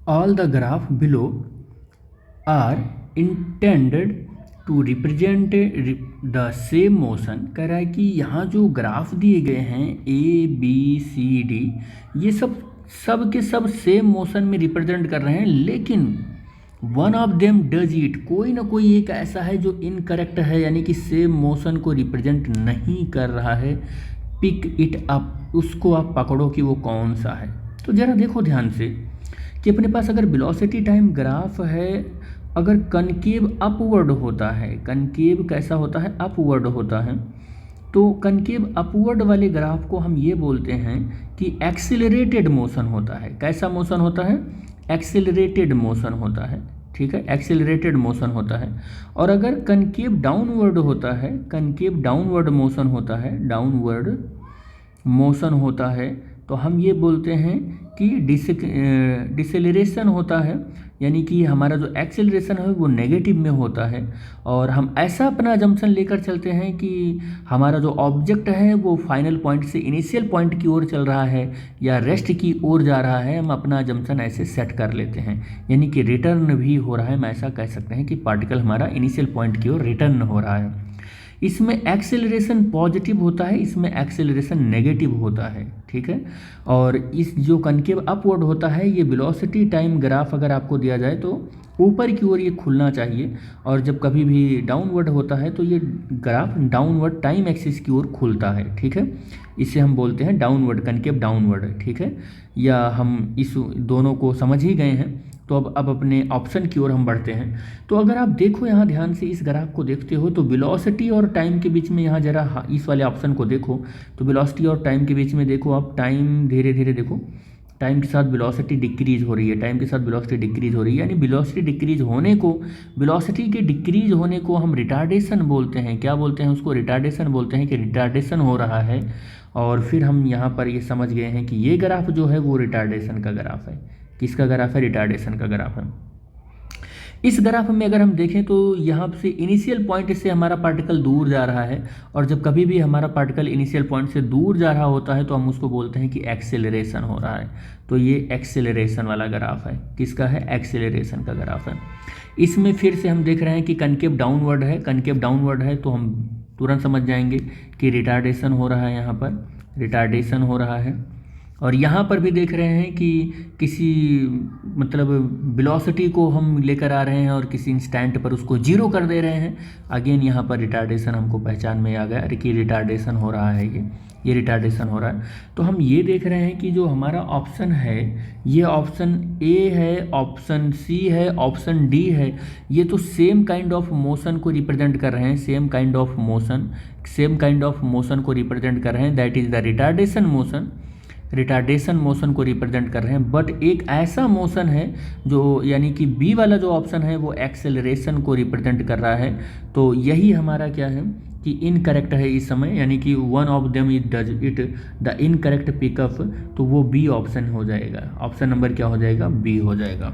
All the graph below are intended to represent the same motion. कह रहा है कि यहाँ जो ग्राफ दिए गए हैं ABCD, ये सब के सब सेम मोशन में रिप्रेजेंट कर रहे हैं, लेकिन one of them does it, कोई ना कोई एक ऐसा है जो इनकरेक्ट है, यानी कि सेम मोशन को रिप्रेजेंट नहीं कर रहा है। पिक इट अप, उसको आप पकड़ो कि वो कौन सा है। तो ज़रा देखो ध्यान से कि अपने पास अगर वेलोसिटी टाइम ग्राफ है, अगर कनकेव अपवर्ड होता है, कनकेव कैसा होता है, अपवर्ड होता है, तो कनकेव अपवर्ड वाले ग्राफ को हम ये बोलते हैं कि एक्सिलरेटेड मोशन होता है। कैसा मोशन होता है? एक्सिलरेटेड मोशन होता है। ठीक है, एक्सिलरेटेड मोशन होता है। और अगर कनकेव डाउनवर्ड होता है, कनकेव डाउनवर्ड मोशन होता है, डाउनवर्ड मोशन होता है, तो हम ये बोलते हैं कि डिसेलरेशन होता है, यानी कि हमारा जो एक्सेलरेशन है वो नेगेटिव में होता है। और हम ऐसा अपना जंक्शन लेकर चलते हैं कि हमारा जो ऑब्जेक्ट है वो फाइनल पॉइंट से इनिशियल पॉइंट की ओर चल रहा है या रेस्ट की ओर जा रहा है, हम अपना जंक्शन ऐसे सेट कर लेते हैं, यानी कि रिटर्न भी हो रहा है। हम ऐसा कह सकते हैं कि पार्टिकल हमारा इनिशियल पॉइंट की ओर रिटर्न हो रहा है। इसमें एक्सेलरेशन पॉजिटिव होता है, इसमें एक्सेलरेशन नेगेटिव होता है। ठीक है, और इस जो कनकेव अपवर्ड होता है, ये वेलोसिटी टाइम ग्राफ अगर आपको दिया जाए तो ऊपर की ओर ये खुलना चाहिए, और जब कभी भी डाउनवर्ड होता है तो ये ग्राफ डाउनवर्ड टाइम एक्सिस की ओर खुलता है। ठीक है, इसे हम बोलते हैं डाउनवर्ड, कनकेव डाउनवर्ड। ठीक है, या हम इस दोनों को समझ ही गए हैं। तो अब अपने ऑप्शन की ओर हम बढ़ते हैं। तो अगर आप देखो यहाँ ध्यान से इस ग्राफ को देखते हो तो वेलोसिटी और टाइम के बीच में, यहाँ जरा इस वाले ऑप्शन को देखो, तो वेलोसिटी और टाइम के बीच में देखो आप, टाइम धीरे धीरे देखो, टाइम के साथ वेलोसिटी डिक्रीज हो रही है, टाइम के साथ वेलोसिटी डिक्रीज हो रही है, यानी वेलोसिटी डिक्रीज होने को, वेलोसिटी के डिक्रीज होने को हम रिटार्डेशन बोलते हैं। क्या बोलते हैं उसको? रिटार्डेशन बोलते हैं, कि रिटार्डेशन हो रहा है। और फिर हम यहाँ पर ये समझ गए हैं कि ये ग्राफ जो है वो रिटार्डेशन का ग्राफ है। किसका ग्राफ है? रिटार्डेशन का ग्राफ है। इस ग्राफ में अगर हम देखें तो यहाँ से इनिशियल पॉइंट से हमारा पार्टिकल दूर जा रहा है, और जब कभी भी हमारा पार्टिकल इनिशियल पॉइंट से दूर जा रहा होता है तो हम उसको बोलते हैं कि एक्सेलरेशन हो रहा है। तो ये एक्सेलरेशन वाला ग्राफ है। किसका है? एक्सेलरेशन का ग्राफ है। इसमें फिर से हम देख रहे हैं कि कनकेव डाउनवर्ड है, कनकेव डाउनवर्ड है, तो हम तुरंत समझ जाएंगे कि रिटार्डेशन हो रहा है, यहाँ पर रिटार्डेशन हो रहा है। और यहाँ पर भी देख रहे हैं कि किसी मतलब वेलोसिटी को हम लेकर आ रहे हैं और किसी इंस्टेंट पर उसको जीरो कर दे रहे हैं। अगेन यहाँ पर रिटार्डेशन हमको पहचान में आ गया, अरे कि रिटार्डेशन हो रहा है, ये रिटार्डेशन हो रहा है। तो हम ये देख रहे हैं कि जो हमारा ऑप्शन है, ये ऑप्शन ए है, ऑप्शन सी है, ऑप्शन डी है, ये तो सेम काइंड ऑफ मोशन को रिप्रेजेंट कर रहे हैं, same kind of motion, same kind of motion को रिप्रेजेंट कर रहे हैं, that is the retardation motion, retardation motion को रिप्रेजेंट कर रहे हैं। बट एक ऐसा मोशन है जो, यानी कि बी वाला जो ऑप्शन है वो एक्सेलरेशन को रिप्रेजेंट कर रहा है। तो यही हमारा क्या है कि इनकरेक्ट है इस समय, यानी कि one of them it does it the incorrect pickup, तो वो बी ऑप्शन हो जाएगा। ऑप्शन नंबर क्या हो जाएगा? बी हो जाएगा।